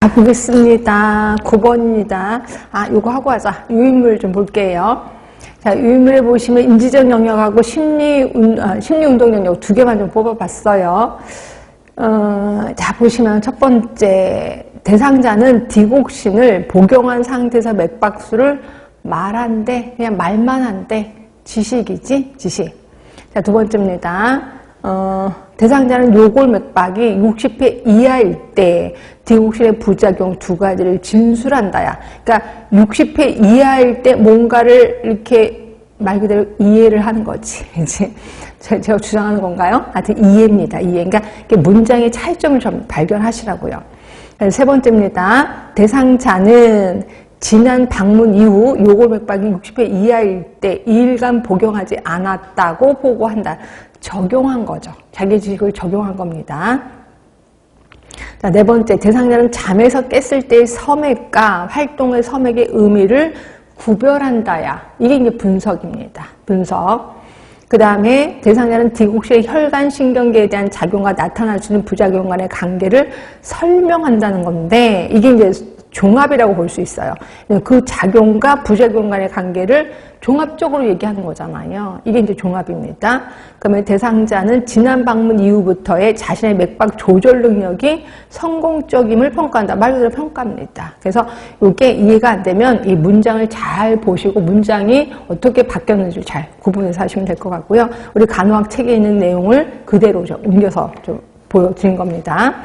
보겠습니다. 9번입니다. 요거 하고 하자. 유인물 좀 볼게요. 자, 유인물에 보시면 인지적 영역하고 심리운동 영역 두 개만 좀 뽑아봤어요. 자, 보시면 첫 번째, 대상자는 디곡신을 복용한 상태에서 맥박수를 말한대, 그냥 말만 한대. 지식이지? 지식. 자, 두 번째입니다. 대상자는 요골 맥박이 60회 이하일 때 디곡신의 부작용 두 가지를 진술한다야. 그러니까 60회 이하일 때 뭔가를 이렇게 말 그대로 이해를 하는 거지. 이제 제가 주장하는 건가요? 하여튼 이해입니다. 이해. 그러니까 문장의 차이점을 좀 발견하시라고요. 세 번째입니다. 대상자는 지난 방문 이후 요골 맥박이 60회 이하일 때 2일간 복용하지 않았다고 보고한다. 적용한 거죠. 자기 지식을 적용한 겁니다. 자, 네 번째, 대상자는 잠에서 깼을 때의 섬액과 활동의 섬액의 의미를 구별한다야. 이게 이제 분석입니다. 분석. 그 다음에 대상자는 디곡신의 혈관신경계에 대한 작용과 나타날 수 있는 부작용 간의 관계를 설명한다는 건데, 이게 이제 종합이라고 볼 수 있어요. 그 작용과 부작용 간의 관계를 종합적으로 얘기하는 거잖아요. 이게 이제 종합입니다. 그러면 대상자는 지난 방문 이후부터의 자신의 맥박 조절 능력이 성공적임을 평가한다. 말 그대로 평가입니다. 그래서 이게 이해가 안 되면 이 문장을 잘 보시고 문장이 어떻게 바뀌었는지 잘 구분해서 하시면 될 것 같고요. 우리 간호학 책에 있는 내용을 그대로 좀 옮겨서 좀 보여드린 겁니다.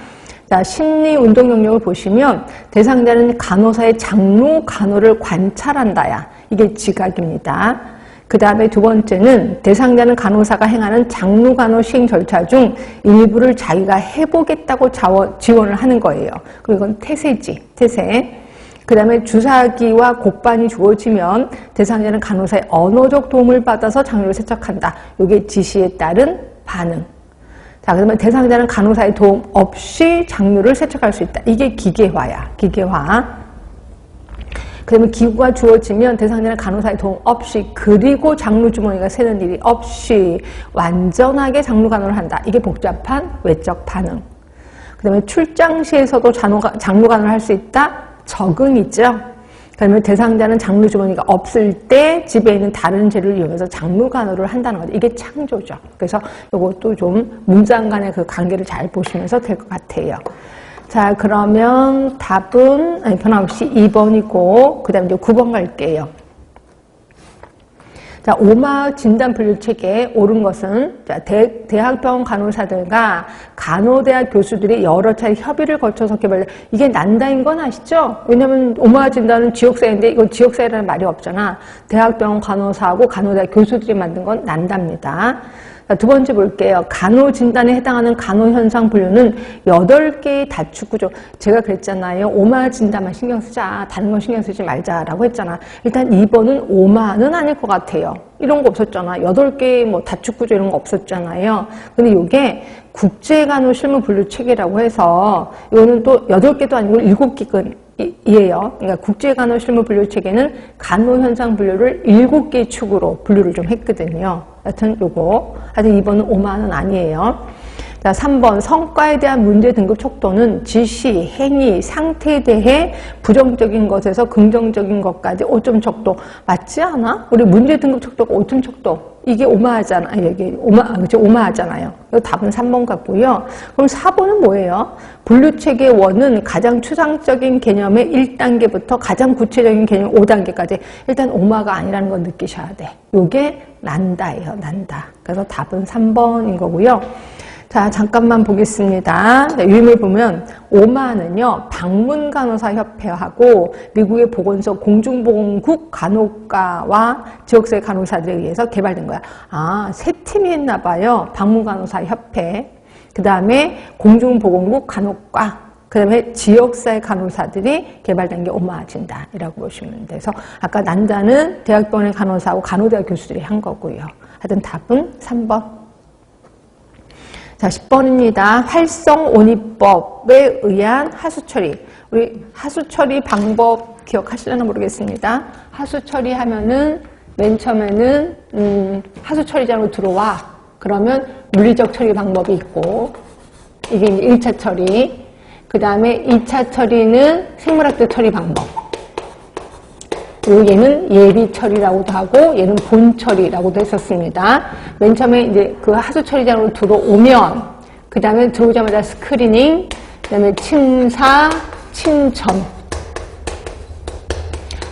자, 심리 운동 영역을 보시면 대상자는 간호사의 장루 간호를 관찰한다야. 이게 지각입니다. 그 다음에 두 번째는 대상자는 간호사가 행하는 장루 간호 시행 절차 중 일부를 자기가 해보겠다고 지원을 하는 거예요. 그리고 이건 태세지, 태세. 그 다음에 주사기와 곡반이 주어지면 대상자는 간호사의 언어적 도움을 받아서 장루를 세척한다. 이게 지시에 따른 반응. 자, 그러면 대상자는 간호사의 도움 없이 장루를 세척할 수 있다. 이게 기계화야. 기계화. 그러면 기구가 주어지면 대상자는 간호사의 도움 없이 그리고 장루 주머니가 새는 일이 없이 완전하게 장루 간호를 한다. 이게 복잡한 외적 반응. 그 다음에 출장 시에서도 장루 간호를 할 수 있다. 적응이죠. 그러면 대상자는 장루 주머니가 없을 때 집에 있는 다른 재료를 이용해서 장루 간호를 한다는 거죠. 이게 창조죠. 그래서 이것도 좀 문장 간의 그 관계를 잘 보시면서 될 것 같아요. 자, 그러면 답은 변함없이 2번이고 그 다음에 이제 9번 갈게요. 자, 오마 진단 분류 체계에 옳은 것은 자, 대학병원 간호사들과 간호대학 교수들이 여러 차례 협의를 거쳐서 개발. 이게 난다인 건 아시죠? 왜냐면 오마 진단은 지역사회인데 이건 지역사회라는 말이 없잖아. 대학병원 간호사하고 간호대학 교수들이 만든 건 난답니다. 자, 두 번째 볼게요. 간호진단에 해당하는 간호현상 분류는 8개의 다축구조. 제가 그랬잖아요. 오마 진단만 신경 쓰자. 다른 건 신경 쓰지 말자라고 했잖아. 일단 2번은 오마는 아닐 것 같아요. 이런 거 없었잖아. 8개의 뭐 다축구조 이런 거 없었잖아요. 근데 이게 국제간호실무 분류 체계라고 해서 이거는 또 8개도 아니고 7개건 이에요. 그러니까 국제간호 실무 분류 체계는 간호 현상 분류를 7개의 축으로 분류를 좀 했거든요. 하여튼 요거. 하여튼 2번은 오마는 아니에요. 자, 3번 성과에 대한 문제 등급 척도는 지시, 행위, 상태에 대해 부정적인 것에서 긍정적인 것까지 5점 척도. 맞지 않아? 우리 문제 등급 척도가 5점 척도. 이게 오마하잖아. 이게 그렇죠? 오마하잖아요. 이 답은 3번 같고요. 그럼 4번은 뭐예요? 분류체계 원은 가장 추상적인 개념의 1단계부터 가장 구체적인 개념 5단계까지 일단 오마가 아니라는 걸 느끼셔야 돼. 요게 난다예요. 난다. 그래서 답은 3번인 거고요. 자, 잠깐만 보겠습니다. 유임을 보면 오마는요, 방문간호사협회하고 미국의 보건소 공중보건국 간호과와 지역사회 간호사들에 의해서 개발된 거야. 세 팀이 했나 봐요. 방문간호사협회, 그 다음에 공중보건국 간호과, 그 다음에 지역사회 간호사들이 개발된 게 오마 진단이라고 보시면 돼서 아까 난다는 대학병원의 간호사하고 간호대학 교수들이 한 거고요. 하여튼 답은 3번. 자, 10번입니다. 활성온이법에 의한 하수처리. 우리 하수처리 방법 기억하시려나 모르겠습니다. 하수처리 하면은 맨 처음에는 하수처리장으로 들어와. 그러면 물리적 처리 방법이 있고 이게 이제 1차 처리. 그 다음에 2차 처리는 생물학적 처리 방법. 그리고 얘는 예비 처리라고도 하고 얘는 본 처리라고도 했었습니다. 맨 처음에 이제 그 하수 처리장으로 들어오면 그 다음에 들어오자마자 스크리닝, 그 다음에 침사, 침전.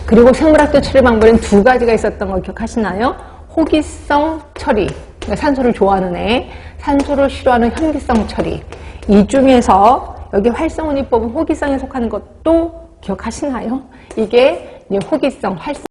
그리고 생물학적 처리 방법에는 두 가지가 있었던 거 기억하시나요? 호기성 처리, 그러니까 산소를 좋아하는 애, 산소를 싫어하는 현기성 처리. 이 중에서 여기 활성운이 뽑은 호기성에 속하는 것도 기억하시나요? 이게 이제 호기성, 활성.